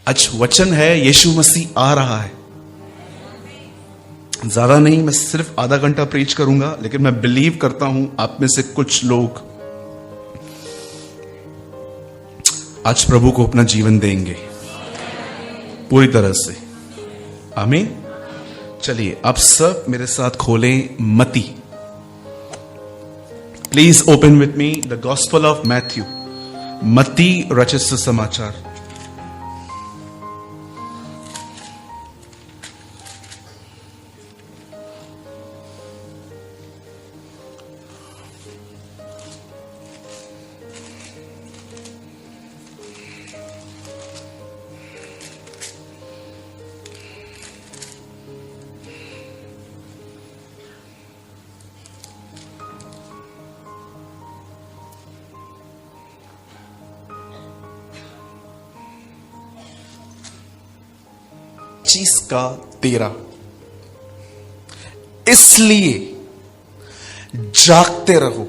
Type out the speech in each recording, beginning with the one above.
आज वचन है यीशु मसीह आ रहा है। ज्यादा नहीं, मैं सिर्फ आधा घंटा प्रीच करूंगा, लेकिन मैं बिलीव करता हूं आप में से कुछ लोग आज प्रभु को अपना जीवन देंगे पूरी तरह से। आमीन। चलिए आप सब मेरे साथ खोलें मत्ती। Please open with me the gospel of Matthew. मत्ती रचित सुसमाचार। का 13। इसलिए जागते रहो।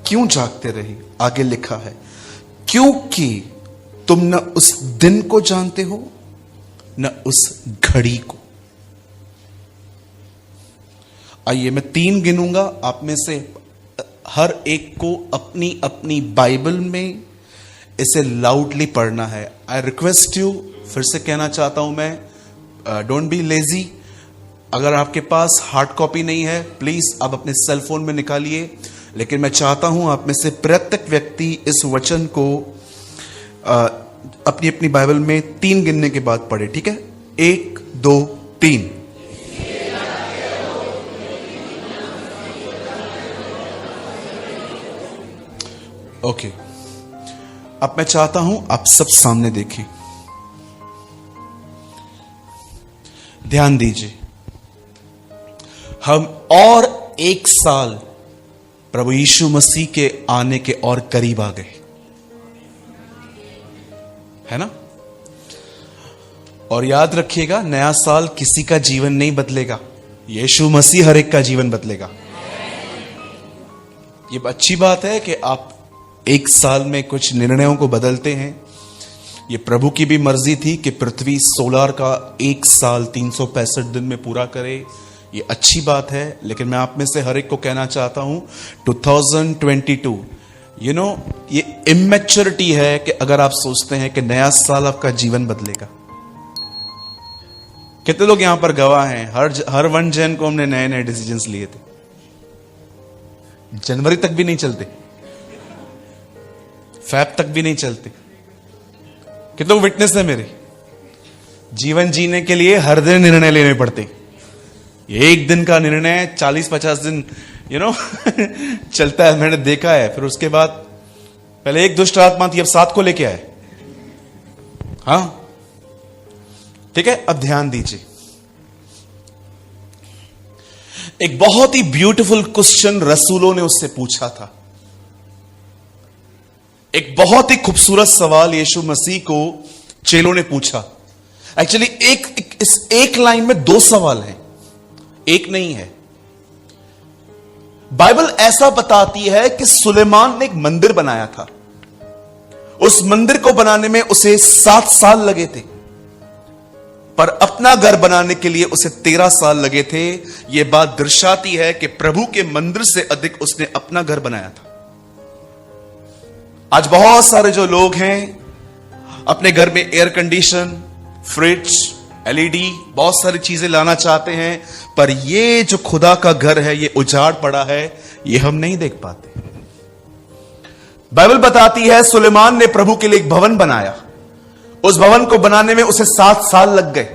क्यों जागते रहे? आगे लिखा है, क्योंकि तुम न उस दिन को जानते हो न उस घड़ी को। आइए मैं 3 गिनूंगा, आप में से हर एक को अपनी अपनी बाइबल में इसे लाउडली पढ़ना है। आई रिक्वेस्ट यू, फिर से कहना चाहता हूं मैं, डोंट बी लेजी। अगर आपके पास हार्ड कॉपी नहीं है, प्लीज आप अपने सेल फोन में निकालिए, लेकिन मैं चाहता हूं आप में से प्रत्येक व्यक्ति इस वचन को अपनी अपनी बाइबल में 3 गिनने के बाद पढ़े। ठीक है? 1 2 3। ओके, अब मैं चाहता हूं आप सब सामने देखें, ध्यान दीजिए। हम और 1 साल प्रभु यीशु मसीह के आने के और करीब आ गए, है ना? और याद रखिएगा, नया साल किसी का जीवन नहीं बदलेगा, यीशु मसीह हर एक का जीवन बदलेगा। ये अच्छी बात है कि आप 1 साल में कुछ निर्णयों को बदलते हैं। ये प्रभु की भी मर्जी थी कि पृथ्वी सोलार का 1 साल 365 दिन में पूरा करे। ये अच्छी बात है, लेकिन मैं आप में से हर एक को कहना चाहता हूं 2022 ये इमेच्योरिटी है कि अगर आप सोचते हैं कि नया साल आपका जीवन बदलेगा। कितने लोग यहां पर गवाह हैं? हर 1 जन को हमने नए नए डिसीजंस लिए थे, जनवरी तक भी नहीं चलते, फैब तक भी नहीं चलते। कितने लोग विटनेस है मेरे? जीवन जीने के लिए हर दिन निर्णय लेने पड़ते। एक दिन का निर्णय 40-50 दिन चलता है, मैंने देखा है। फिर उसके बाद पहले एक दुष्ट आत्मा थी, अब 7 को लेके आए। हाँ, ठीक है। अब ध्यान दीजिए, एक बहुत ही ब्यूटीफुल क्वेश्चन रसूलों ने उससे पूछा था। एक बहुत ही खूबसूरत सवाल यीशु मसीह को चेलों ने पूछा। एक्चुअली इस एक लाइन में 2 सवाल हैं, एक नहीं है। बाइबल ऐसा बताती है कि सुलेमान ने एक मंदिर बनाया था। उस मंदिर को बनाने में उसे 7 साल लगे थे, पर अपना घर बनाने के लिए उसे 13 साल लगे थे। यह बात दर्शाती है कि प्रभु के मंदिर से अधिक उसने अपना घर बनाया था। आज बहुत सारे जो लोग हैं अपने घर में एयर कंडीशन, फ्रिज, एलईडी, बहुत सारी चीजें लाना चाहते हैं, पर ये जो खुदा का घर है ये उजाड़ पड़ा है, ये हम नहीं देख पाते। बाइबल बताती है सुलेमान ने प्रभु के लिए एक भवन बनाया। उस भवन को बनाने में उसे 7 साल लग गए।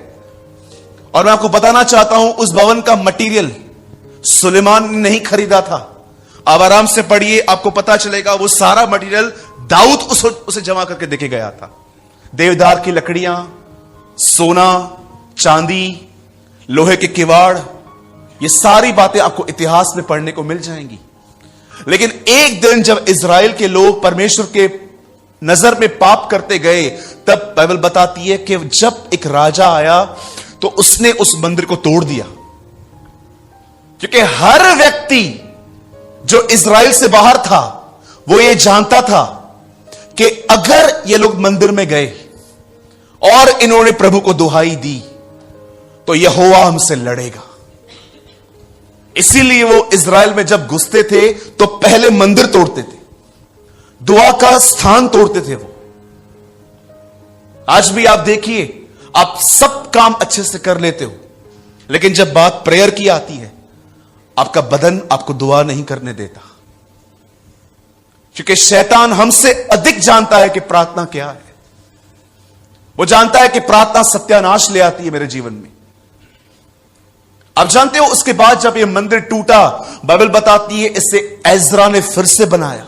और मैं आपको बताना चाहता हूं, उस भवन का मटेरियल सुलेमान ने नहीं खरीदा था। आप आराम से पढ़िए, आपको पता चलेगा वो सारा मटेरियल दाऊद उसे जमा करके देके गया था। देवदार की लकड़ियां, सोना, चांदी, लोहे के किवाड़, ये सारी बातें आपको इतिहास में पढ़ने को मिल जाएंगी। लेकिन एक दिन जब इजराइल के लोग परमेश्वर के नजर में पाप करते गए, तब बाइबल बताती है कि जब एक राजा आया तो उसने उस मंदिर को तोड़ दिया। क्योंकि हर व्यक्ति जो इजराइल से बाहर था वो ये जानता था कि अगर ये लोग मंदिर में गए और इन्होंने प्रभु को दुहाई दी तो यहोवा हमसे लड़ेगा। इसीलिए वो इज़राइल में जब घुसते थे तो पहले मंदिर तोड़ते थे, दुआ का स्थान तोड़ते थे वो। आज भी आप देखिए, आप सब काम अच्छे से कर लेते हो, लेकिन जब बात प्रेयर की आती है, आपका बदन आपको दुआ नहीं करने देता, क्योंकि शैतान हमसे अधिक जानता है कि प्रार्थना क्या है। वो जानता है कि प्रार्थना सत्यानाश ले आती है मेरे जीवन में। आप जानते हो, उसके बाद जब यह मंदिर टूटा, बाइबल बताती है इसे एजरा ने फिर से बनाया,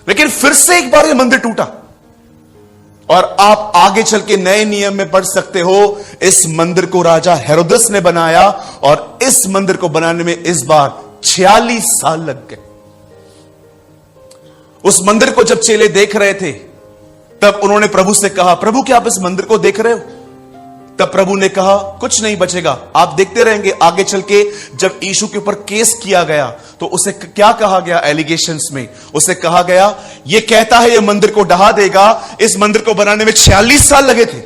लेकिन फिर से एक बार यह मंदिर टूटा। और आप आगे चल के नए नियम में पढ़ सकते हो, इस मंदिर को राजा हेरोदस ने बनाया और इस मंदिर को बनाने में इस बार 46 साल लग गए। उस मंदिर को जब चेले देख रहे थे, तब उन्होंने प्रभु से कहा, प्रभु क्या आप इस मंदिर को देख रहे हो? तब प्रभु ने कहा, कुछ नहीं बचेगा, आप देखते रहेंगे। आगे चल के जब यीशु के ऊपर केस किया गया तो उसे क्या कहा गया? एलिगेशंस में उसे कहा गया, ये कहता है ये मंदिर को ढहा देगा, इस मंदिर को बनाने में 46 साल लगे थे,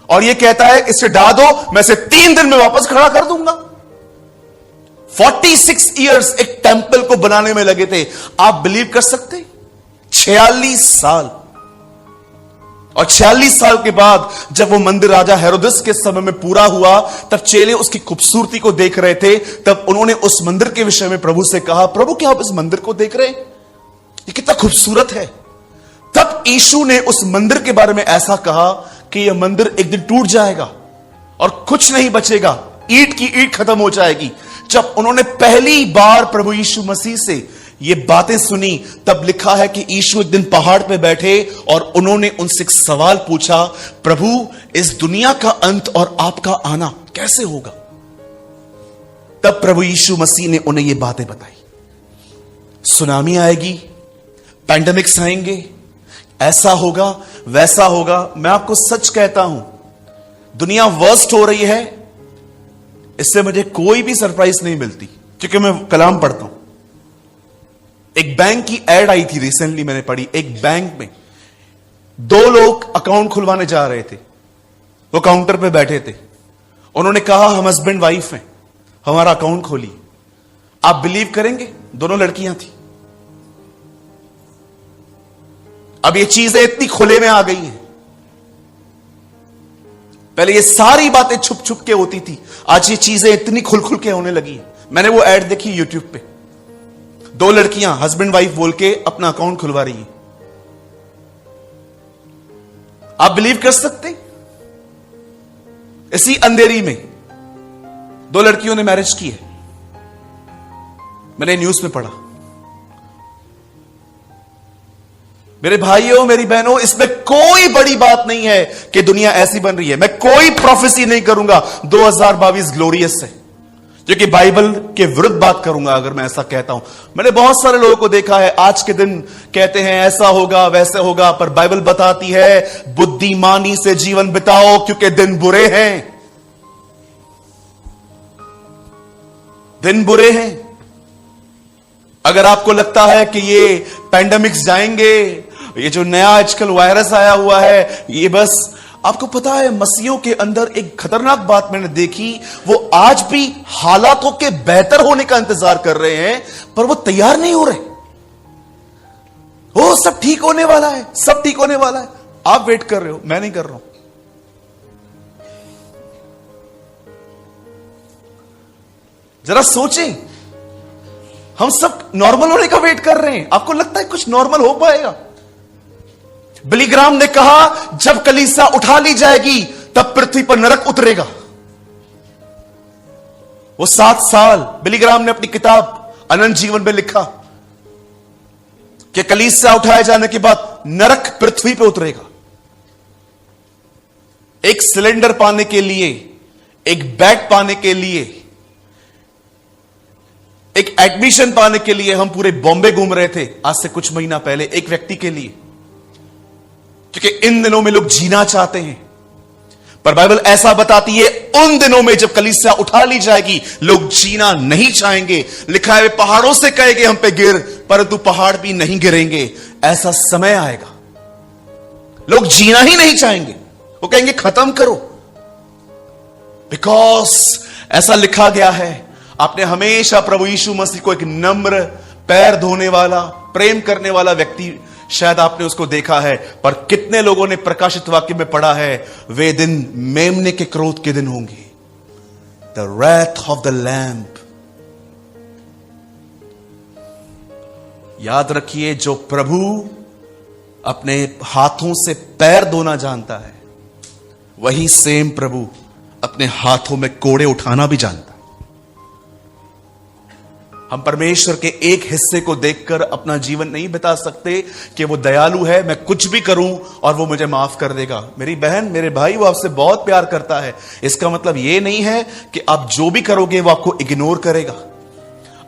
और ये कहता है इसे ढहा दो, मैं इसे 3 दिन में वापस खड़ा कर दूंगा। 46 ईयर्स एक टेंपल को बनाने में लगे थे। आप बिलीव कर सकते? 46 साल। और 46 साल के बाद जब वो मंदिर राजा हेरोदस के समय में पूरा हुआ, तब चेले उसकी खूबसूरती को देख रहे थे। तब उन्होंने उस मंदिर के विषय में प्रभु से कहा, प्रभु क्या आप इस मंदिर को देख रहे हैं? ये कितना खूबसूरत है। तब यीशु ने उस मंदिर के बारे में ऐसा कहा कि यह मंदिर एक दिन टूट जाएगा और कुछ नहीं बचेगा, ईंट की ईंट खत्म हो जाएगी। जब उन्होंने पहली बार प्रभु यीशु मसीह से ये बातें सुनी, तब लिखा है कि यीशु एक दिन पहाड़ पे बैठे और उन्होंने उनसे एक सवाल पूछा, प्रभु इस दुनिया का अंत और आपका आना कैसे होगा? तब प्रभु यीशु मसीह ने उन्हें ये बातें बताई। सुनामी आएगी, पैंडेमिक्स आएंगे, ऐसा होगा वैसा होगा। मैं आपको सच कहता हूं, दुनिया वर्स्ट हो रही है, इससे मुझे कोई भी सरप्राइज नहीं मिलती, क्योंकि मैं कलाम पढ़ता हूं। एक बैंक की एड आई थी रिसेंटली, मैंने पढ़ी। एक बैंक में 2 लोग अकाउंट खुलवाने जा रहे थे। वो काउंटर पे बैठे थे। उन्होंने कहा, हम हस्बैंड वाइफ हैं, हमारा अकाउंट खोलिए। आप बिलीव करेंगे, दोनों लड़कियां थी। अब ये चीजें इतनी खुले में आ गई हैं। पहले ये सारी बातें छुप छुप के होती थी, आज ये चीजें इतनी खुल खुल के होने लगी हैं। मैंने वो एड देखी यूट्यूब पे, 2 लड़कियां हस्बैंड वाइफ बोल के अपना अकाउंट खुलवा रही है। आप बिलीव कर सकते? इसी अंधेरी में 2 लड़कियों ने मैरिज की है। मैंने न्यूज में पढ़ा। मेरे भाइयों, मेरी बहनों, इसमें कोई बड़ी बात नहीं है कि दुनिया ऐसी बन रही है। मैं कोई प्रोफेसी नहीं करूंगा 2022 ग्लोरियस है, क्योंकि बाइबल के विरुद्ध बात करूंगा अगर मैं ऐसा कहता हूं। मैंने बहुत सारे लोगों को देखा है, आज के दिन कहते हैं ऐसा होगा वैसे होगा, पर बाइबल बताती है बुद्धिमानी से जीवन बिताओ, क्योंकि दिन बुरे हैं। दिन बुरे हैं। अगर आपको लगता है कि ये पैंडेमिक्स जाएंगे, ये जो नया आजकल वायरस आया हुआ है, ये बस, आपको पता है मसीहों के अंदर एक खतरनाक बात मैंने देखी, वो आज भी हालातों के बेहतर होने का इंतजार कर रहे हैं, पर वो तैयार नहीं हो रहे। वो सब ठीक होने वाला है, सब ठीक होने वाला है। आप वेट कर रहे हो, मैं नहीं कर रहा हूं। जरा सोचें, हम सब नॉर्मल होने का वेट कर रहे हैं। आपको लगता है कुछ नॉर्मल हो पाएगा? बिली ग्राहम ने कहा, जब कलीसिया उठा ली जाएगी तब पृथ्वी पर नरक उतरेगा। वो 7 साल बिली ग्राहम ने अपनी किताब अनंत जीवन में लिखा कि कलीसिया उठाए जाने के बाद नरक पृथ्वी पर उतरेगा। एक सिलेंडर पाने के लिए, एक बेड पाने के लिए, एक एडमिशन पाने के लिए हम पूरे बॉम्बे घूम रहे थे आज से कुछ महीना पहले, एक व्यक्ति के लिए, क्योंकि इन दिनों में लोग जीना चाहते हैं। पर बाइबल ऐसा बताती है, उन दिनों में जब कलीसिया उठा ली जाएगी, लोग जीना नहीं चाहेंगे। लिखा है, वे पहाड़ों से कहेंगे हम पे गिर, परंतु पहाड़ भी नहीं गिरेंगे। ऐसा समय आएगा। लोग जीना ही नहीं चाहेंगे, वो कहेंगे खत्म करो। बिकॉज ऐसा लिखा गया है, आपने हमेशा प्रभु यीशु मसीह को एक नम्र, पैर धोने वाला, प्रेम करने वाला व्यक्ति शायद आपने उसको देखा है, पर कितने लोगों ने प्रकाशित वाक्य में पढ़ा है, वे दिन मेमने के क्रोध के दिन होंगे, the wrath of the lamb. याद रखिए, जो प्रभु अपने हाथों से पैर धोना जानता है, वही सेम प्रभु अपने हाथों में कोड़े उठाना भी जानता है। हम परमेश्वर के एक हिस्से को देखकर अपना जीवन नहीं बिता सकते कि वो दयालु है, मैं कुछ भी करूं और वो मुझे माफ कर देगा। मेरी बहन, मेरे भाई, वो आपसे बहुत प्यार करता है। इसका मतलब ये नहीं है कि आप जो भी करोगे वो आपको इग्नोर करेगा।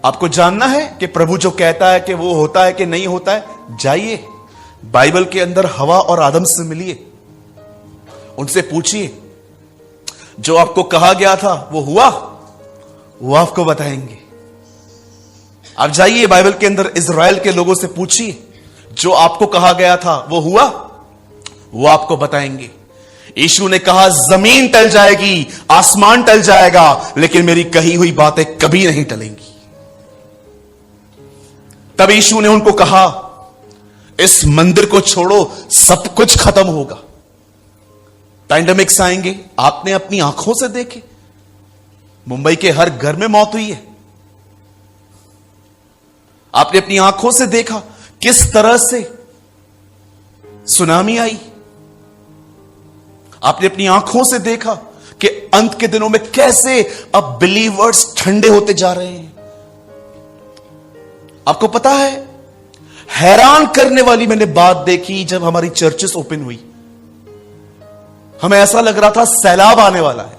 आपको जानना है कि प्रभु जो कहता है कि वो होता है कि नहीं होता है, जाइए बाइबल के अंदर हवा और आदम से मिलिए, उनसे पूछिए, जो आपको कहा गया था वो हुआ, वो आपको बताएंगे। आप जाइए बाइबल के अंदर इज़राइल के लोगों से पूछिए, जो आपको कहा गया था वो हुआ, वो आपको बताएंगे। यीशु ने कहा, जमीन टल जाएगी, आसमान टल जाएगा, लेकिन मेरी कही हुई बातें कभी नहीं टलेंगी। तब यीशु ने उनको कहा, इस मंदिर को छोड़ो, सब कुछ खत्म होगा। पैंडेमिक्स आएंगे, आपने अपनी आंखों से देखे, मुंबई के हर घर में मौत हुई है। आपने अपनी आंखों से देखा किस तरह से सुनामी आई। आपने अपनी आंखों से देखा कि अंत के दिनों में कैसे अब बिलीवर्स ठंडे होते जा रहे हैं। आपको पता है, हैरान करने वाली मैंने बात देखी जब हमारी चर्चेस ओपन हुई। हमें ऐसा लग रहा था सैलाब आने वाला है,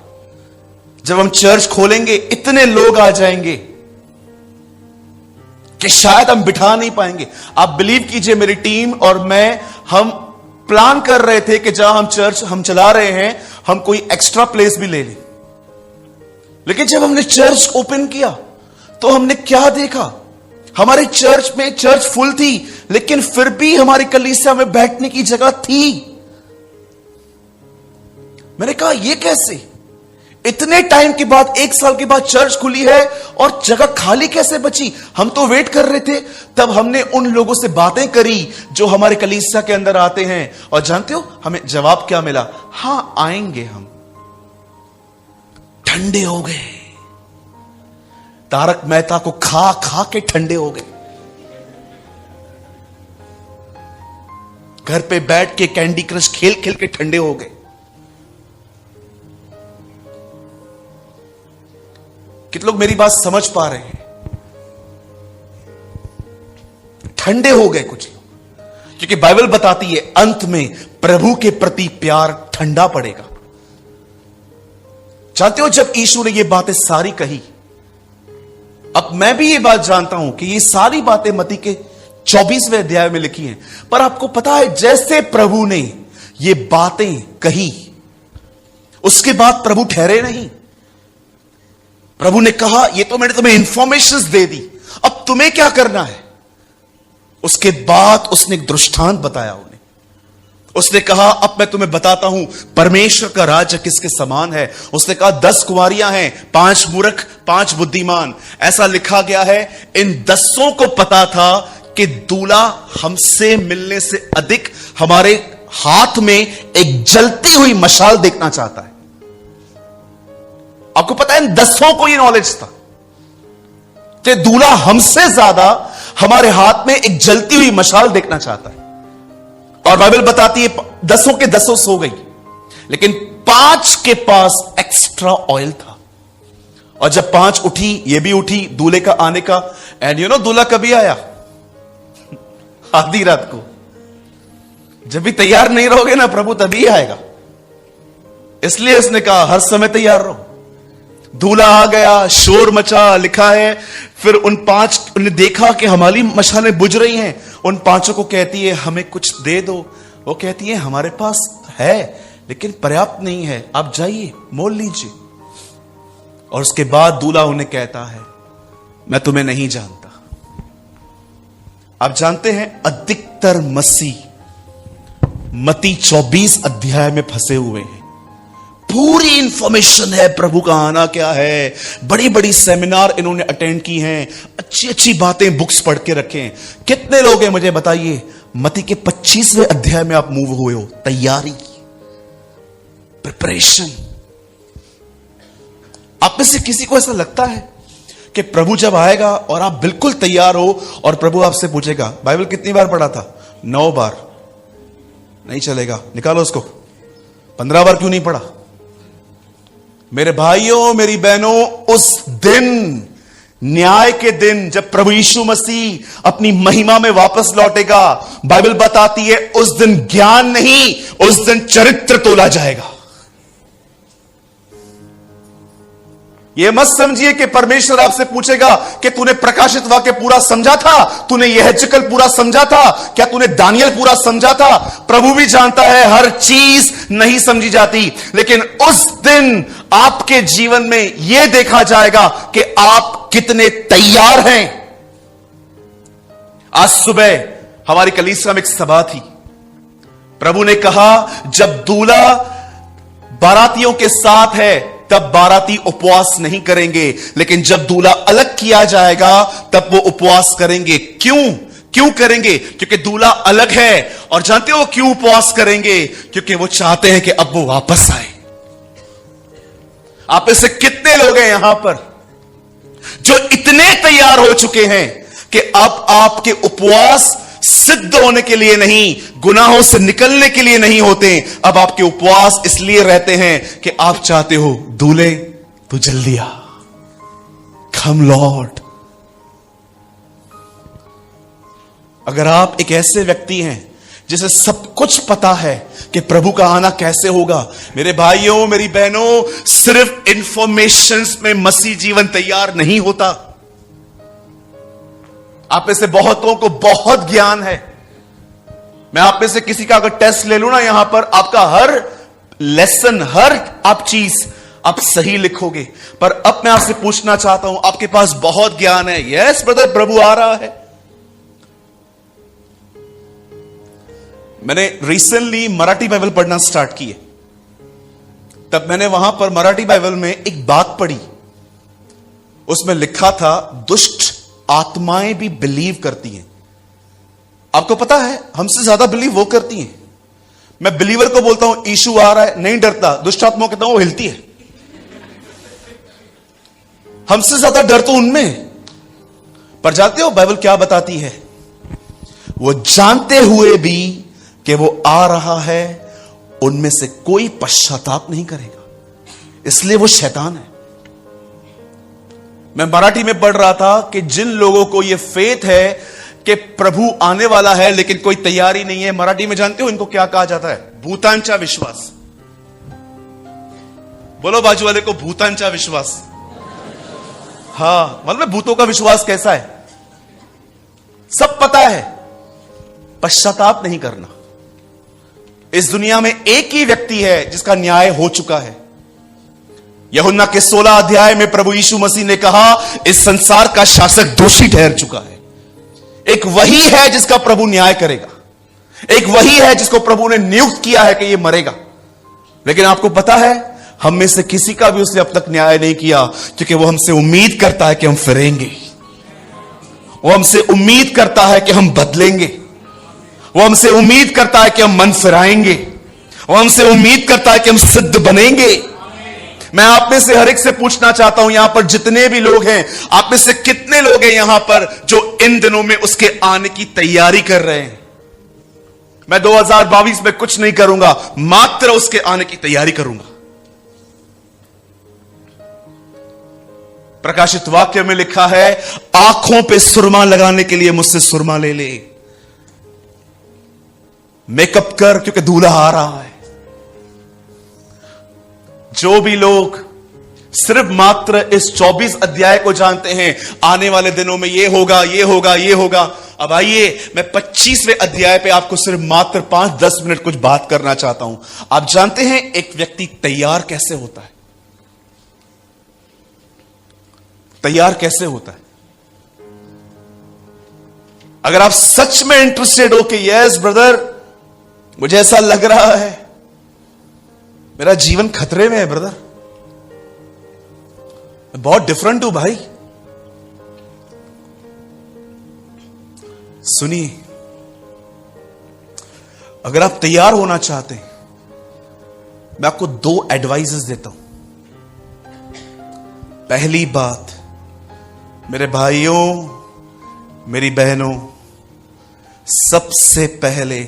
जब हम चर्च खोलेंगे इतने लोग आ जाएंगे कि शायद हम बिठा नहीं पाएंगे। आप बिलीव कीजिए, मेरी टीम और मैं, हम प्लान कर रहे थे कि जहां हम चर्च हम चला रहे हैं, हम कोई एक्स्ट्रा प्लेस भी ले लें। लेकिन जब हमने चर्च ओपन किया तो हमने क्या देखा, हमारे चर्च में चर्च फुल थी, लेकिन फिर भी हमारी कलीसिया में बैठने की जगह थी। मैंने कहा, यह कैसे? इतने टाइम के बाद, 1 साल के बाद चर्च खुली है और जगह खाली कैसे बची? हम तो वेट कर रहे थे। तब हमने उन लोगों से बातें करी जो हमारे कलीसिया के अंदर आते हैं, और जानते हो हमें जवाब क्या मिला? हां, आएंगे हम। ठंडे हो गए, तारक मेहता को खा खा के ठंडे हो गए। घर पे बैठ के कैंडी क्रश खेल खेल के ठंडे हो गए। कितने लोग मेरी बात समझ पा रहे हैं? ठंडे हो गए कुछ लोग, क्योंकि बाइबल बताती है अंत में प्रभु के प्रति प्यार ठंडा पड़ेगा। जानते हो, जब यीशु ने ये बातें सारी कही, अब मैं भी ये बात जानता हूं कि ये सारी बातें मत्ती के 24वें अध्याय में लिखी हैं, पर आपको पता है, जैसे प्रभु ने ये बातें कही, उसके बाद प्रभु ठहरे नहीं। प्रभु ने कहा, ये तो मैंने तुम्हें इंफॉर्मेशंस दे दी, अब तुम्हें क्या करना है? उसके बाद उसने एक दृष्टांत बताया उन्हें। उसने कहा, अब मैं तुम्हें बताता हूं परमेश्वर का राज्य किसके समान है। उसने कहा, 10 कुंवारियां हैं, 5 मूर्ख, 5 बुद्धिमान। ऐसा लिखा गया है, इन 10 को पता था कि दूल्हा हमसे मिलने से अधिक हमारे हाथ में एक जलती हुई मशाल देखना चाहता है। आपको पता है, इन 10 को ये नॉलेज था कि दूल्हा हमसे ज्यादा हमारे हाथ में एक जलती हुई मशाल देखना चाहता है। और बाइबल बताती है 10 के 10 सो गई, लेकिन 5 के पास एक्स्ट्रा ऑयल था। और जब 5 उठी, ये भी उठी दूल्हे का आने का। एंड यू नो दूल्हा कभी आया? आधी रात को। जब भी तैयार नहीं रहोगे ना प्रभु, तभी आएगा। इसलिए उसने कहा, हर समय तैयार रहो। दूल्हा आ गया, शोर मचा। लिखा है, फिर उन 5 ने देखा कि हमारी मशालें बुझ रही हैं। उन 5 को कहती है, हमें कुछ दे दो। वो कहती है, हमारे पास है लेकिन पर्याप्त नहीं है, आप जाइए मोल लीजिए। और उसके बाद दूल्हा उन्हें कहता है, मैं तुम्हें नहीं जानता। आप जानते हैं, अधिकतर मसीह मत्ती 24 अध्याय में फंसे हुए हैं। पूरी इंफॉर्मेशन है प्रभु का आना क्या है, बड़ी बड़ी सेमिनार इन्होंने अटेंड की हैं, अच्छी अच्छी बातें बुक्स पढ़ के रखे हैं। कितने लोग हैं मुझे बताइए, मत्ती के 25वें अध्याय में आप मूव हुए हो? तैयारी, प्रिपरेशन। आप में से किसी को ऐसा लगता है कि प्रभु जब आएगा और आप बिल्कुल तैयार हो और प्रभु आपसे पूछेगा बाइबल कितनी बार पढ़ा था? 9 बार। नहीं चलेगा, निकालो उसको। 15 बार क्यों नहीं पढ़ा? मेरे भाइयों मेरी बहनों, उस दिन, न्याय के दिन, जब प्रभु यीशु मसीह अपनी महिमा में वापस लौटेगा, बाइबल बताती है उस दिन ज्ञान नहीं, उस दिन चरित्र तोला जाएगा। यह मत समझिए कि परमेश्वर आपसे पूछेगा कि तूने प्रकाशित वाक्य पूरा समझा था, तूने यहेजकल पूरा समझा था, क्या तूने दानियल पूरा समझा था? प्रभु भी जानता है हर चीज नहीं समझी जाती, लेकिन उस दिन आपके जीवन में यह देखा जाएगा कि आप कितने तैयार हैं। आज सुबह हमारी कलीसिया में एक सभा थी। प्रभु ने कहा जब दूल्हा बारातियों के साथ है तब बाराती उपवास नहीं करेंगे, लेकिन जब दूल्हा अलग किया जाएगा तब वो उपवास करेंगे। क्यों करेंगे? क्योंकि दूल्हा अलग है। और जानते हो क्यों उपवास करेंगे? क्योंकि वो चाहते हैं कि अब वो वापस आए। आप में से कितने लोग हैं यहां पर जो इतने तैयार हो चुके हैं कि अब आपके उपवास सिद्ध होने के लिए नहीं, गुनाहों से निकलने के लिए नहीं होते, अब आपके उपवास इसलिए रहते हैं कि आप चाहते हो दूल्हे तू जल्दी आ, कम लॉर्ड। अगर आप एक ऐसे व्यक्ति हैं जिसे सब कुछ पता है कि प्रभु का आना कैसे होगा, मेरे भाइयों मेरी बहनों, सिर्फ इंफॉर्मेशंस में मसीह जीवन तैयार नहीं होता। आप में से बहुतों को बहुत ज्ञान है। मैं आप में से किसी का अगर टेस्ट ले लूं ना यहां पर, आपका हर लेसन, हर आप चीज आप सही लिखोगे। पर अब मैं आपसे पूछना चाहता हूं, आपके पास बहुत ज्ञान है, यस ब्रदर, प्रभु आ रहा है। मैंने रिसेंटली मराठी बाइबल पढ़ना स्टार्ट की है, तब मैंने वहां पर मराठी बाइबल में एक बात पढ़ी, उसमें लिखा था दुष्ट आत्माएं भी बिलीव करती हैं। आपको पता है हमसे ज्यादा बिलीव वो करती हैं। मैं बिलीवर को बोलता हूं यीशु आ रहा है, नहीं डरता। दुष्ट आत्माओं कहता हूं वो हिलती है। हमसे ज्यादा डर तो उनमें। पर जानते हो बाइबल क्या बताती है? वो जानते हुए भी कि वो आ रहा है, उनमें से कोई पश्चाताप नहीं करेगा, इसलिए वो शैतान है। मैं मराठी में पढ़ रहा था कि जिन लोगों को यह फेथ है कि प्रभु आने वाला है लेकिन कोई तैयारी नहीं है, मराठी में जानते हो इनको क्या कहा जाता है? भूतांचा विश्वास। बोलो बाजू वाले को, भूतांचा विश्वास। हां, मतलब भूतों का विश्वास कैसा है? सब पता है, पश्चाताप नहीं करना। इस दुनिया में एक ही व्यक्ति है जिसका न्याय हो चुका है। यूहन्ना के 16 अध्याय में प्रभु यीशु मसीह ने कहा इस संसार का शासक दोषी ठहर चुका है। एक वही है जिसका प्रभु न्याय करेगा, एक वही है जिसको प्रभु ने नियुक्त किया है कि यह मरेगा। लेकिन आपको पता है हम में से किसी का भी उसने अब तक न्याय नहीं किया, क्योंकि वो हमसे उम्मीद करता है कि हम फिरेंगे, वो हमसे उम्मीद करता है कि हम बदलेंगे, वो हमसे उम्मीद करता है कि हम मन फिराएंगे, वो हमसे उम्मीद करता है कि हम सिद्ध बनेंगे। मैं आप में से हर एक से पूछना चाहता हूं, यहां पर जितने भी लोग हैं, आप में से कितने लोग हैं यहां पर जो इन दिनों में उसके आने की तैयारी कर रहे हैं? मैं 2022 में कुछ नहीं करूंगा, मात्र उसके आने की तैयारी करूंगा। प्रकाशित वाक्य में लिखा है आंखों पे सुरमा लगाने के लिए मुझसे सुरमा ले ले, मेकअप कर, क्योंकि दूल्हा आ रहा है। जो भी लोग सिर्फ मात्र इस 24 अध्याय को जानते हैं, आने वाले दिनों में ये होगा, ये होगा, ये होगा। अब आइए मैं 25वें अध्याय पे आपको सिर्फ मात्र 5-10 मिनट कुछ बात करना चाहता हूं। आप जानते हैं एक व्यक्ति तैयार कैसे होता है? तैयार कैसे होता है? अगर आप सच में इंटरेस्टेड हो कि यस ब्रदर मुझे ऐसा लग रहा है मेरा जीवन खतरे में है ब्रदर, मैं बहुत डिफरेंट हूं भाई। सुनिए, अगर आप तैयार होना चाहते हैं, मैं आपको 2 एडवाइजेस देता हूं। पहली बात, मेरे भाइयों, मेरी बहनों, सबसे पहले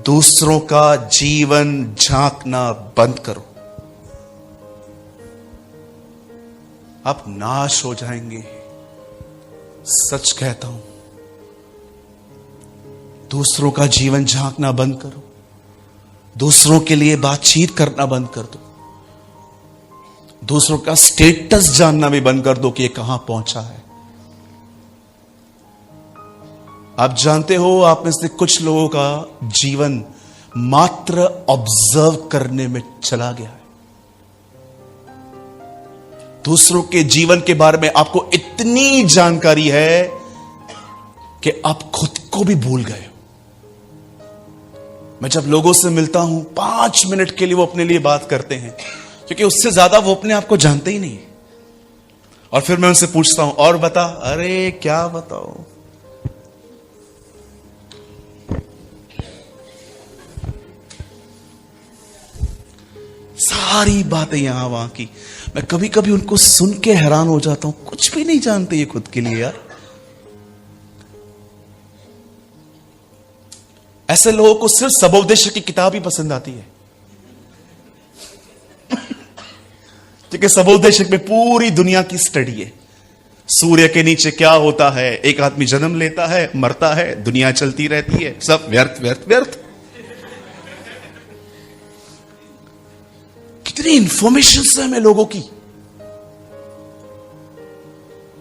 दूसरों का जीवन झांकना बंद करो। आप नाश हो जाएंगे, सच कहता हूं। दूसरों का जीवन झांकना बंद करो, दूसरों के लिए बातचीत करना बंद कर दो, दूसरों का स्टेटस जानना भी बंद कर दो कि ये कहां पहुंचा है। आप जानते हो, आप में से कुछ लोगों का जीवन मात्र ऑब्जर्व करने में चला गया है। दूसरों के जीवन के बारे में आपको इतनी जानकारी है कि आप खुद को भी भूल गए हो। मैं जब लोगों से मिलता हूं, 5 मिनट के लिए वो अपने लिए बात करते हैं, क्योंकि उससे ज्यादा वो अपने आप को जानते ही नहीं। और फिर मैं उनसे पूछता हूं, और बता। अरे क्या बताओ, सारी बातें यहां वहां की। मैं कभी कभी उनको सुन के हैरान हो जाता हूं, कुछ भी नहीं जानते ये खुद के लिए यार। ऐसे लोगों को सिर्फ सबोपदेशक की किताब ही पसंद आती है, क्योंकि सबोपदेशक में पूरी दुनिया की स्टडी है। सूर्य के नीचे क्या होता है, एक आदमी जन्म लेता है, मरता है, दुनिया चलती रहती है, सब व्यर्थ व्यर्थ व्यर्थ। कितनी इंफॉर्मेशन है हमें लोगों की।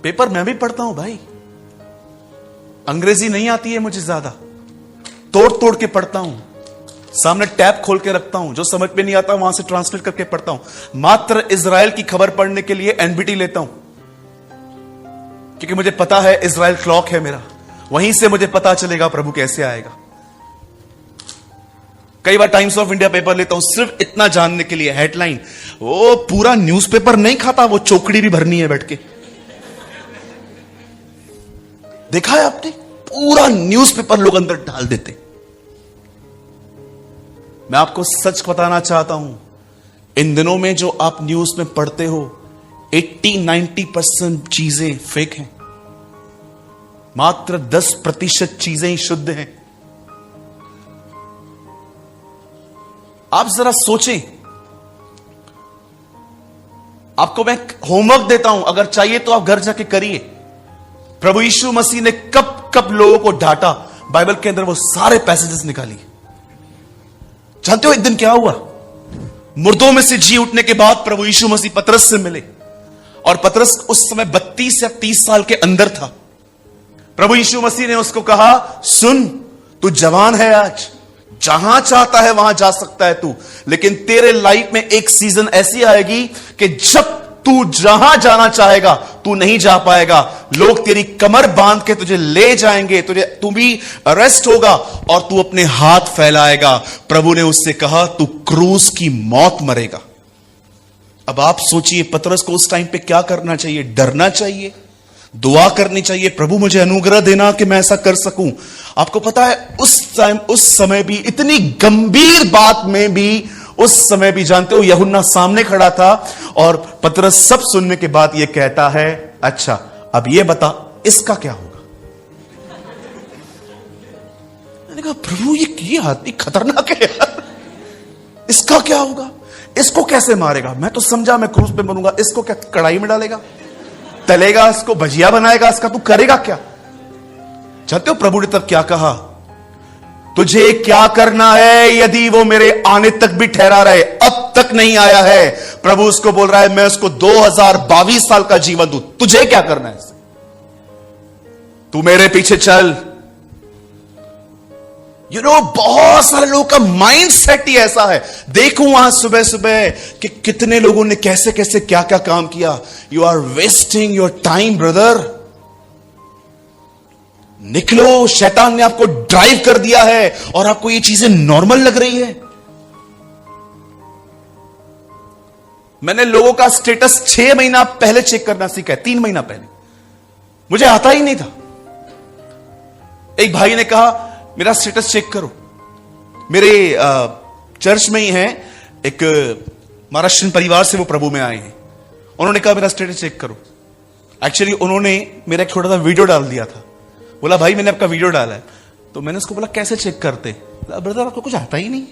पेपर मैं भी पढ़ता हूं भाई, अंग्रेजी नहीं आती है मुझे ज्यादा, तोड़ तोड़ के पढ़ता हूं, सामने टैब खोल के रखता हूं, जो समझ में नहीं आता वहां से ट्रांसलेट करके पढ़ता हूं। मात्र इजराइल की खबर पढ़ने के लिए एनबीटी लेता हूं, क्योंकि मुझे पता है इजराइल क्लॉक है मेरा, वहीं से मुझे पता चलेगा प्रभु कैसे आएगा। कई बार टाइम्स ऑफ इंडिया पेपर लेता हूं सिर्फ इतना जानने के लिए, हेडलाइन। वो पूरा न्यूज़पेपर नहीं खाता, वो चौकड़ी भी भरनी है बैठ के। देखा है आपने, पूरा न्यूज़पेपर लोग अंदर डाल देते। मैं आपको सच बताना चाहता हूं, इन दिनों में जो आप न्यूज में पढ़ते हो, 80-90% चीजें फेक हैं, मात्र 10% चीजें ही शुद्ध हैं। आप जरा सोचें, आपको मैं होमवर्क देता हूं, अगर चाहिए तो आप घर जाके करिए। प्रभु यीशु मसीह ने कब कब लोगों को डांटा, बाइबल के अंदर वो सारे पैसेजेस निकालिए। जानते हो एक दिन क्या हुआ? मुर्दों में से जी उठने के बाद प्रभु यीशु मसीह पतरस से मिले, और पतरस उस समय 32 या 30 साल के अंदर था। प्रभु यीशु मसीह ने उसको कहा, सुन, तू जवान है, आज जहां चाहता है वहां जा सकता है तू, लेकिन तेरे लाइफ में एक सीजन ऐसी आएगी कि जब तू जहां जाना चाहेगा तू नहीं जा पाएगा। लोग तेरी कमर बांध के तुझे ले जाएंगे, तू भी अरेस्ट होगा और तू अपने हाथ फैलाएगा। प्रभु ने उससे कहा, तू क्रूस की मौत मरेगा। अब आप सोचिए, पतरस को उस टाइम पे क्या करना चाहिए? डरना चाहिए, दुआ करनी चाहिए, प्रभु मुझे अनुग्रह देना कि मैं ऐसा कर सकूं। आपको पता है उस समय भी, इतनी गंभीर बात में भी, उस समय भी जानते हो यूहन्ना सामने खड़ा था, और पतरस सब सुनने के बाद यह कहता है, अच्छा अब यह बता इसका क्या होगा। मैंने कहा, प्रभु ये आदमी खतरनाक है यार, इसका क्या होगा? इसको कैसे मारेगा? मैं तो समझा मैं क्रूस पे बनूंगा, इसको क्या कढ़ाई में डालेगा, तलेगा, इसको भजिया बनाएगा, इसका तू करेगा क्या? जानते हो प्रभु ने तब क्या कहा? तुझे क्या करना है यदि वो मेरे आने तक भी ठहरा रहे? अब तक नहीं आया है। प्रभु उसको बोल रहा है, मैं उसको 2022 साल का जीवन दूं, तुझे क्या करना है? तू मेरे पीछे चल। बहुत सारे लोगों का माइंड सेट ही ऐसा है। देखूं वहां सुबह सुबह कि कितने लोगों ने कैसे कैसे क्या क्या काम किया। You are wasting your time brother. निकलो, शैतान ने आपको ड्राइव कर दिया है और आपको ये चीजें नॉर्मल लग रही है। मैंने लोगों का स्टेटस 6 महीना पहले चेक करना सीखा है, 3 महीना पहले मुझे आता ही नहीं था। एक भाई ने कहा मेरा स्टेटस चेक करो। मेरे चर्च में ही है एक महाराष्ट्र परिवार से, वो प्रभु में आए हैं। उन्होंने कहा मेरा स्टेटस चेक करो। एक्चुअली उन्होंने मेरा एक छोटा सा वीडियो डाल दिया था। बोला भाई मैंने आपका वीडियो डाला है। तो मैंने उसको बोला कैसे चेक करते? ब्रदर आपको कुछ आता ही नहीं।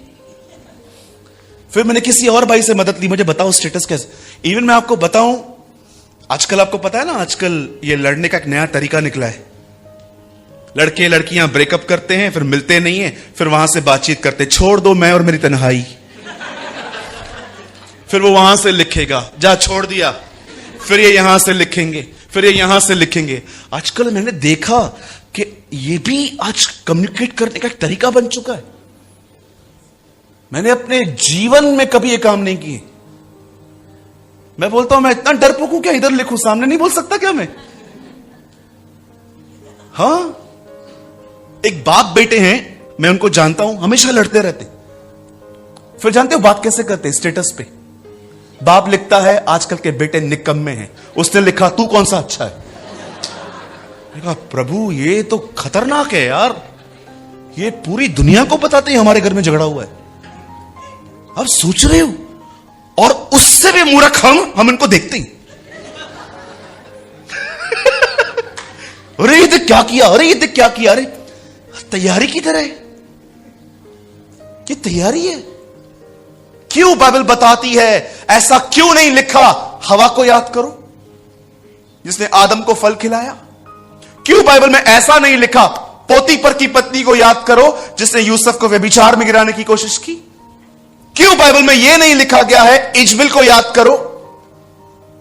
फिर मैंने किसी और भाई से मदद ली, मुझे बताओ स्टेटस कैसे। इवन मैं आपको बताऊं, आजकल आपको पता है ना, आजकल ये लड़ने का एक नया तरीका निकला है। लड़के लड़कियां ब्रेकअप करते हैं, फिर मिलते नहीं है, फिर वहां से बातचीत करते, छोड़ दो मैं और मेरी तन्हाई। फिर वो वहां से लिखेगा जा छोड़ दिया, फिर ये यहां से लिखेंगे, फिर ये यहां से लिखेंगे। आजकल मैंने देखा कि ये भी आज कम्युनिकेट करने का एक तरीका बन चुका है। मैंने अपने जीवन में कभी ये काम नहीं किए। मैं बोलता हूं मैं इतना डरपोक हूं क्या, इधर लिखूं, सामने नहीं बोल सकता क्या मैं? हां, एक बाप बेटे हैं, मैं उनको जानता हूं, हमेशा लड़ते रहते। फिर जानते हो बात कैसे करते? स्टेटस पे बाप लिखता है आजकल के बेटे निकम्मे हैं। उसने लिखा तू कौन सा अच्छा है। मैंने कहा प्रभु ये तो खतरनाक है यार, ये पूरी दुनिया को बताते हैं हमारे घर में झगड़ा हुआ है। अब सोच रहे हो, और उससे भी मूर्ख हम इनको देखते हैं। अरे ये क्या किया, अरे ये क्या किया, अरे तैयारी की तरह है, ये तैयारी है। क्यों बाइबल बताती है ऐसा क्यों नहीं लिखा हवा को याद करो जिसने आदम को फल खिलाया? क्यों बाइबल में ऐसा नहीं लिखा पोतीपर की पत्नी को याद करो जिसने यूसुफ को व्यभिचार में गिराने की कोशिश की? क्यों बाइबल में यह नहीं लिखा गया है इजबिल को याद करो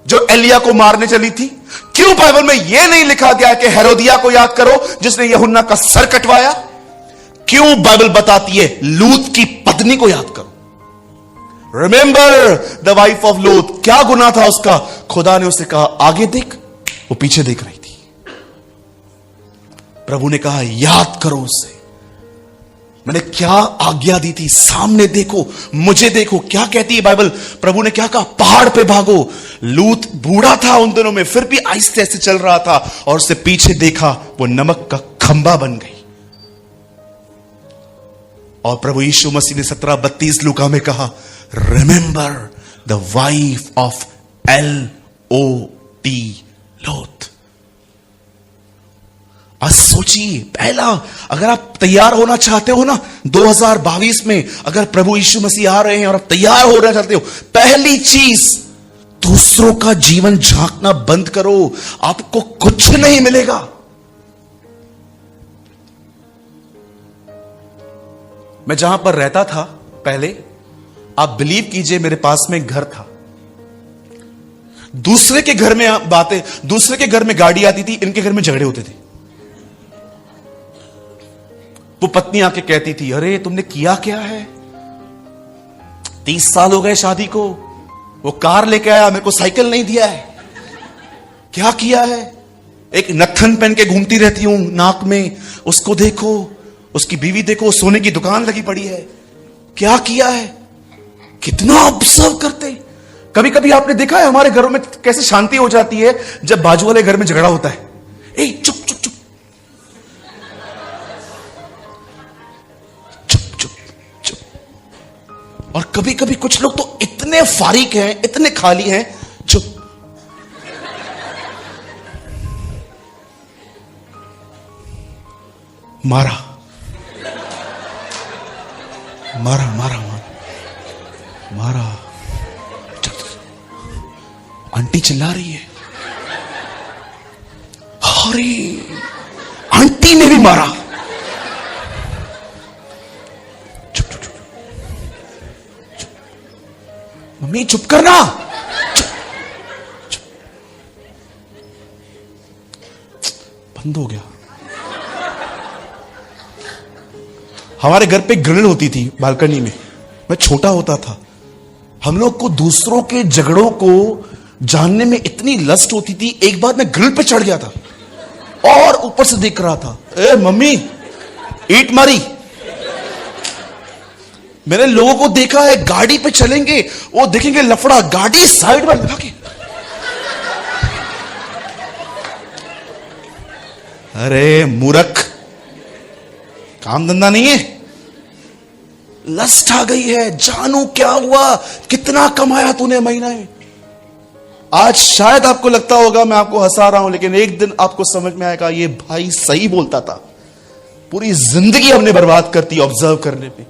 जो एलिया को मारने चली थी? क्यों बाइबल में यह नहीं लिखा गया कि हेरोदिया को याद करो जिसने यूहन्ना का सर कटवाया? क्यों बाइबल बताती है लूत की पत्नी को याद करो? रिमेंबर द वाइफ ऑफ लूत। क्या गुनाह था उसका? खुदा ने उसे कहा आगे देख, वो पीछे देख रही थी। प्रभु ने कहा याद करो उसे, मैंने क्या आज्ञा दी थी, सामने देखो, मुझे देखो। क्या कहती है बाइबल? प्रभु ने क्या कहा? पहाड़ पे भागो। लूत बूढ़ा था उन दिनों में, फिर भी आहिस्ते आहिस्ते चल रहा था, और उससे पीछे देखा, वो नमक का खंबा बन गई। और प्रभु यीशु मसीह ने 17:32 लूका में कहा remember the wife of L-O-T लोथ। आज सोचिए, पहला, अगर आप तैयार होना चाहते हो ना 2022 में, अगर प्रभु यीशु मसीह आ रहे हैं और आप तैयार होना चाहते हो, पहली चीज दूसरों का जीवन झांकना बंद करो, आपको कुछ नहीं मिलेगा। मैं जहां पर रहता था पहले, आप बिलीव कीजिए, मेरे पास में घर था। दूसरे के घर में बातें, दूसरे के घर में गाड़ी आती थी, इनके घर में झगड़े होते थे। वो पत्नी आके कहती थी अरे तुमने किया क्या है, 30 साल हो गए शादी को, वो कार लेके आया, मेरे को साइकिल नहीं दिया है, क्या किया है? एक नथन पहन के घूमती रहती हूं नाक में, उसको देखो, उसकी बीवी देखो, सोने की दुकान लगी पड़ी है, क्या किया है? कितना ऑब्जर्व करते। कभी कभी आपने देखा है हमारे घरों में कैसे शांति हो जाती है जब बाजू वाले घर में झगड़ा होता है। ए चुप चुप चुप चुप चुप चुप। और कभी कभी कुछ लोग तो इतने फारिक हैं, इतने खाली हैं, चुप। मारा मारा मारा मारा, आंटी चिल्ला रही है, अरे आंटी ने भी मारा। चुप चुप चुप, मम्मी चुप करना, चुप चुप, बंद हो गया। हमारे घर पे ग्रिल होती थी बालकनी में, मैं छोटा होता था। हम लोग को दूसरों के झगड़ों को जानने में इतनी लस्ट होती थी, एक बार मैं ग्रिल पे चढ़ गया था। और ऊपर से देख रहा था, ए मम्मी ईट मारी। मैंने लोगों को देखा है गाड़ी पे चलेंगे, वो देखेंगे लफड़ा, गाड़ी साइड में लगा के, अरे मूर्ख, काम धंधा नहीं है। लस्ट आ गई है, जानू क्या हुआ, कितना कमाया तूने महीना में। आज शायद आपको लगता होगा मैं आपको हंसा रहा हूं, लेकिन एक दिन आपको समझ में आएगा ये भाई सही बोलता था। पूरी जिंदगी हमने बर्बाद करती ऑब्जर्व करने पे।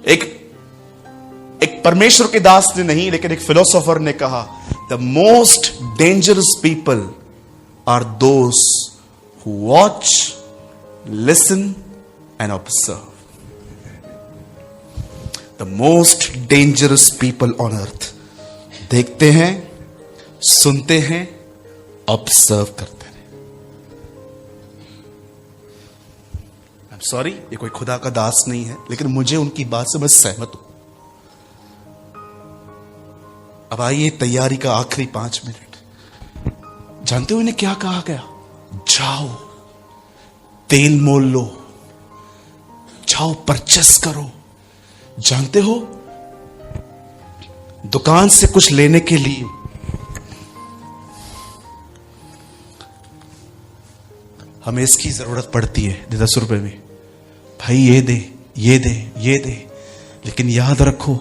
एक परमेश्वर के दास ने नहीं, लेकिन एक फिलोसोफर ने कहा, the most dangerous people are those who watch, listen and observe. The most dangerous people on earth, देखते हैं, सुनते हैं, ऑब्जर्व करते हैं। आई एम सॉरी, ये कोई खुदा का दास नहीं है, लेकिन मुझे उनकी बात से मैं सहमत हूं। अब आइए तैयारी का आखिरी 5 मिनट। जानते हो इन्हें क्या कहा गया? जाओ तेल मोल लो, जाओ परचेस करो। जानते हो दुकान से कुछ लेने के लिए हमें इसकी जरूरत पड़ती है, 10 रुपए में, भाई ये दे, ये दे, ये दे। लेकिन याद रखो,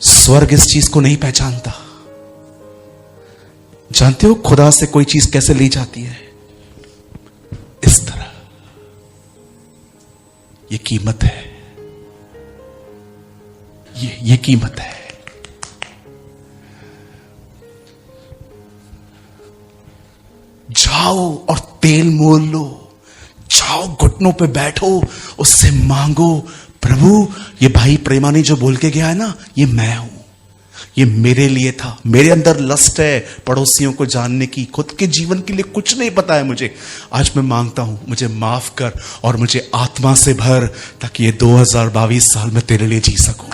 स्वर्ग इस चीज को नहीं पहचानता। जानते हो खुदा से कोई चीज कैसे ली जाती है? इस तरह। ये कीमत है, ये कीमत है। जाओ और तेल मोल लो, जाओ घुटनों पे बैठो, उससे मांगो, प्रभु ये भाई प्रेमानी जो बोल के गया है ना, ये मैं हूं, ये मेरे लिए था। मेरे अंदर लस्ट है पड़ोसियों को जानने की, खुद के जीवन के लिए कुछ नहीं पता है मुझे। आज मैं मांगता हूं, मुझे माफ कर और मुझे आत्मा से भर, ताकि ये 2022 साल में तेरे लिए जी सकूं।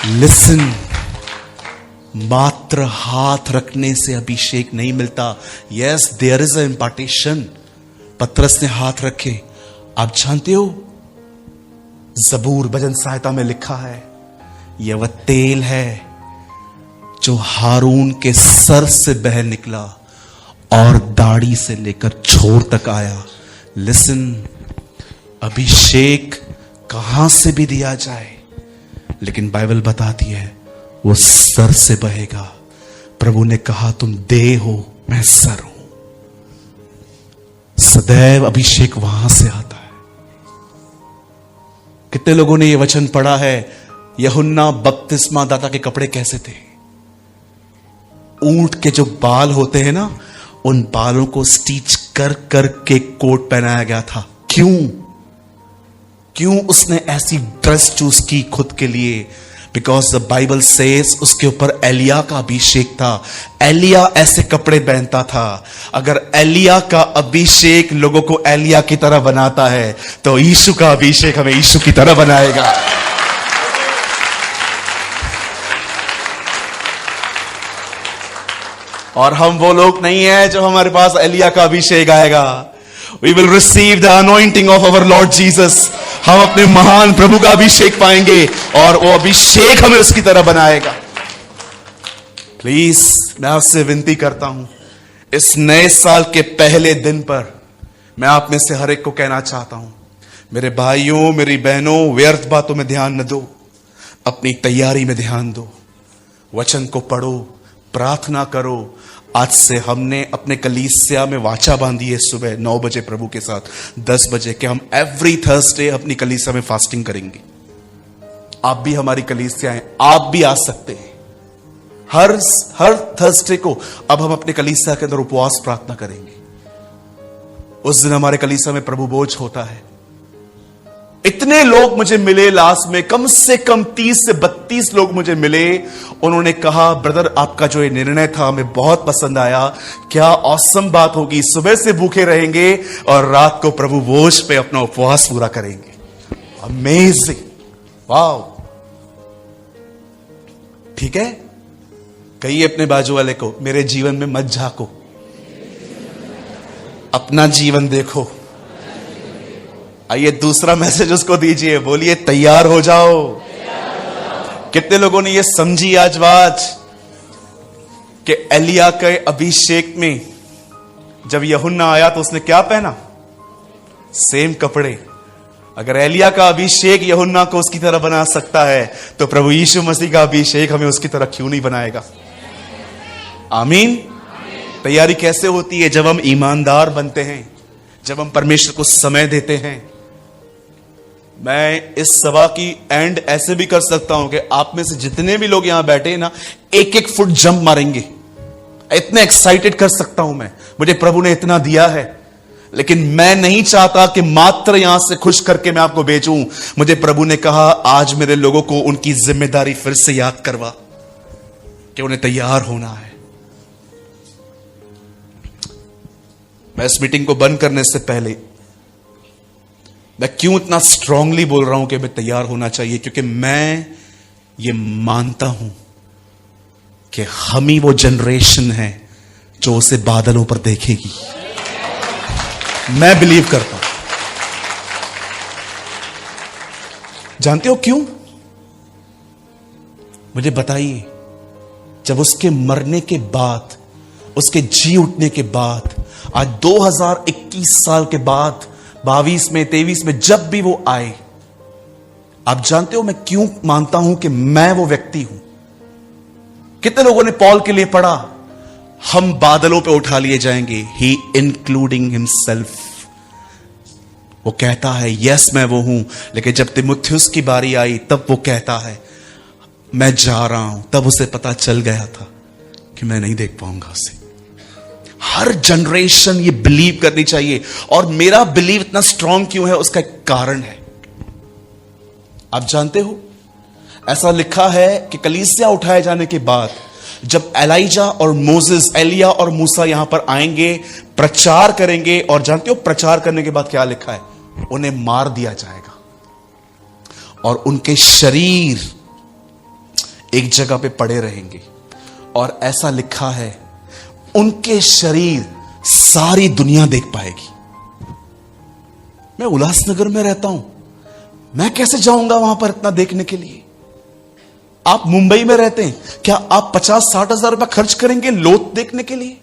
लिसन, मात्र हाथ रखने से अभिषेक नहीं मिलता। Yes, there is a impartation. पतरस ने हाथ रखे। आप जानते हो जबूर भजन सहायता में लिखा है, यह वह तेल है जो हारून के सर से बह निकला और दाढ़ी से लेकर छोर तक आया। लिसन, अभिषेक कहां से भी दिया जाए, लेकिन बाइबल बताती है वो सर से बहेगा। प्रभु ने कहा तुम देह हो, मैं सर हूं। सदैव अभिषेक वहां से आता है। कितने लोगों ने यह वचन पढ़ा है, यूहन्ना बपतिस्मा दाता के कपड़े कैसे थे? ऊंट के जो बाल होते हैं ना, उन बालों को स्टिच कर कर के कोट पहनाया गया था। क्यों उसने ऐसी ड्रेस चूज की खुद के लिए? बिकॉज द बाइबल सेज उसके ऊपर एलिया का अभिषेक था। एलिया ऐसे कपड़े पहनता था। अगर एलिया का अभिषेक लोगों को एलिया की तरह बनाता है, तो यीशु का अभिषेक हमें यीशु की तरह बनाएगा। और हम वो लोग नहीं है जो हमारे पास एलिया का अभिषेक आएगा। We will receive the anointing of our Lord Jesus. हम अपने महान प्रभु का अभिषेक पाएंगे और वो अभिषेक हमें उसकी तरह बनाएगा। प्लीज मैं आपसे विनती करता हूं, इस नए साल के पहले दिन पर मैं आप में से हर एक को कहना चाहता हूं, मेरे भाइयों, मेरी बहनों, व्यर्थ बातों में ध्यान न दो, अपनी तैयारी में ध्यान दो। वचन को पढ़ो, प्रार्थना करो। आज से हमने अपने कलीसिया में वाचा बांधी है सुबह 9 बजे प्रभु के साथ, 10 बजे कि हम एवरी थर्सडे अपनी कलीसिया में फास्टिंग करेंगे। आप भी हमारी कलीसिया हैं, आप भी आ सकते हैं। हर थर्सडे को अब हम अपने कलीसिया के अंदर उपवास प्रार्थना करेंगे। उस दिन हमारे कलीसिया में प्रभु भोज होता है। इतने लोग मुझे मिले लास्ट में, कम से कम 30 से 32 लोग मुझे मिले। उन्होंने कहा, ब्रदर आपका जो ये निर्णय था हमें बहुत पसंद आया। क्या ऑसम बात होगी, सुबह से भूखे रहेंगे और रात को प्रभु भोज पे अपना उपवास पूरा करेंगे। Amazing, wow. ठीक है, कहिए अपने बाजू वाले को, मेरे जीवन में मत झाको, अपना जीवन देखो। आइए दूसरा मैसेज उसको दीजिए, बोलिए तैयार हो जाओ। कितने लोगों ने ये समझी आज बात कि एलिया के अभिषेक में जब यूहन्ना आया तो उसने क्या पहना? सेम कपड़े। अगर एलिया का अभिषेक यूहन्ना को उसकी तरह बना सकता है तो प्रभु यीशु मसीह का अभिषेक हमें उसकी तरह क्यों नहीं बनाएगा? आमीन। तैयारी कैसे होती है? जब हम ईमानदार बनते हैं, जब हम परमेश्वर को समय देते हैं। मैं इस सभा की एंड ऐसे भी कर सकता हूं कि आप में से जितने भी लोग यहां बैठे हैं ना, एक एक फुट जंप मारेंगे। इतने एक्साइटेड कर सकता हूं मैं, मुझे प्रभु ने इतना दिया है। लेकिन मैं नहीं चाहता कि मात्र यहां से खुश करके मैं आपको भेजूं। मुझे प्रभु ने कहा आज मेरे लोगों को उनकी जिम्मेदारी फिर से याद करवा कि उन्हें तैयार होना है। मैं इस मीटिंग को बंद करने से पहले मैं क्यों इतना स्ट्रांगली बोल रहा हूं कि मैं तैयार होना चाहिए? क्योंकि मैं ये मानता हूं कि हम ही वो जनरेशन है जो उसे बादलों पर देखेगी। मैं बिलीव करता हूं। जानते हो क्यों? मुझे बताइए। जब उसके मरने के बाद, उसके जी उठने के बाद, आज 2021 साल के बाद, 22 में 23 में जब भी वो आए, आप जानते हो मैं क्यों मानता हूं कि मैं वो व्यक्ति हूं? कितने लोगों ने पॉल के लिए पढ़ा, हम बादलों पे उठा लिए जाएंगे, ही इंक्लूडिंग हिमसेल्फ। वो कहता है यस मैं वो हूं, लेकिन जब तिमुथियुस की बारी आई तब वो कहता है मैं जा रहा हूं। तब उसे पता चल गया था कि मैं नहीं देख पाऊंगा उसे। हर जनरेशन ये बिलीव करनी चाहिए। और मेरा बिलीव इतना स्ट्रांग क्यों है, उसका एक कारण है। आप जानते हो, ऐसा लिखा है कि कलीसिया उठाए जाने के बाद जब एलाइजा और मोसेस, एलिया और मूसा यहां पर आएंगे, प्रचार करेंगे, और जानते हो प्रचार करने के बाद क्या लिखा है? उन्हें मार दिया जाएगा और उनके शरीर एक जगह पे पड़े रहेंगे। और ऐसा लिखा है उनके शरीर सारी दुनिया देख पाएगी। मैं उल्लासनगर में रहता हूं, मैं कैसे जाऊंगा वहां पर इतना देखने के लिए? आप मुंबई में रहते हैं, क्या आप 50-60 हजार रुपया खर्च करेंगे लोथ देखने के लिए?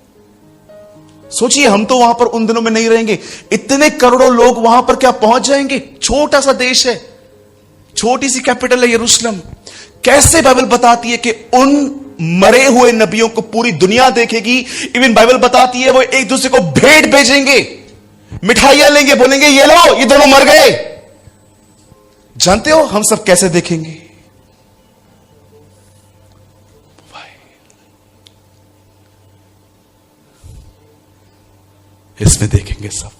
सोचिए, हम तो वहां पर उन दिनों में नहीं रहेंगे। इतने करोड़ों लोग वहां पर क्या पहुंच जाएंगे? छोटा सा देश है, छोटी सी कैपिटल है यरूशलेम। कैसे बाइबल बताती है कि उन मरे हुए नबियों को पूरी दुनिया देखेगी। इवन बाइबल बताती है वो एक दूसरे को भेंट भेजेंगे, मिठाइयां लेंगे, बोलेंगे ये लो, ये दोनों मर गए। जानते हो हम सब कैसे देखेंगे? इसमें देखेंगे सब।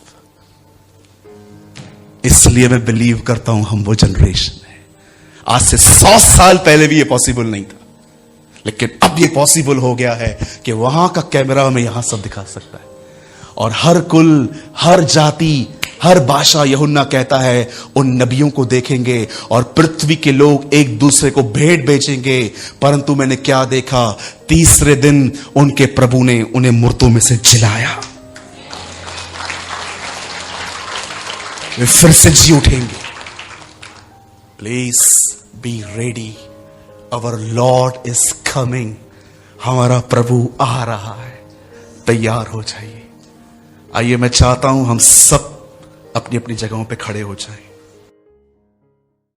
इसलिए मैं बिलीव करता हूं हम वो जनरेशन है। आज से 100 साल पहले भी ये पॉसिबल नहीं था, लेकिन अब ये पॉसिबल हो गया है कि वहां का कैमरा हमें यहां सब दिखा सकता है। और हर कुल, हर जाति, हर भाषा, यूहन्ना कहता है उन नबियों को देखेंगे और पृथ्वी के लोग एक दूसरे को भेंट बेचेंगे। परंतु मैंने क्या देखा? तीसरे दिन उनके प्रभु ने उन्हें मुर्दों में से जिलाया। वे फिर से जी उठेंगे। Please be ready, our Lord is coming. हमारा प्रभु आ रहा है, तैयार हो जाइए। आइए, मैं चाहता हूं हम सब अपनी अपनी जगहों पे खड़े हो जाएं।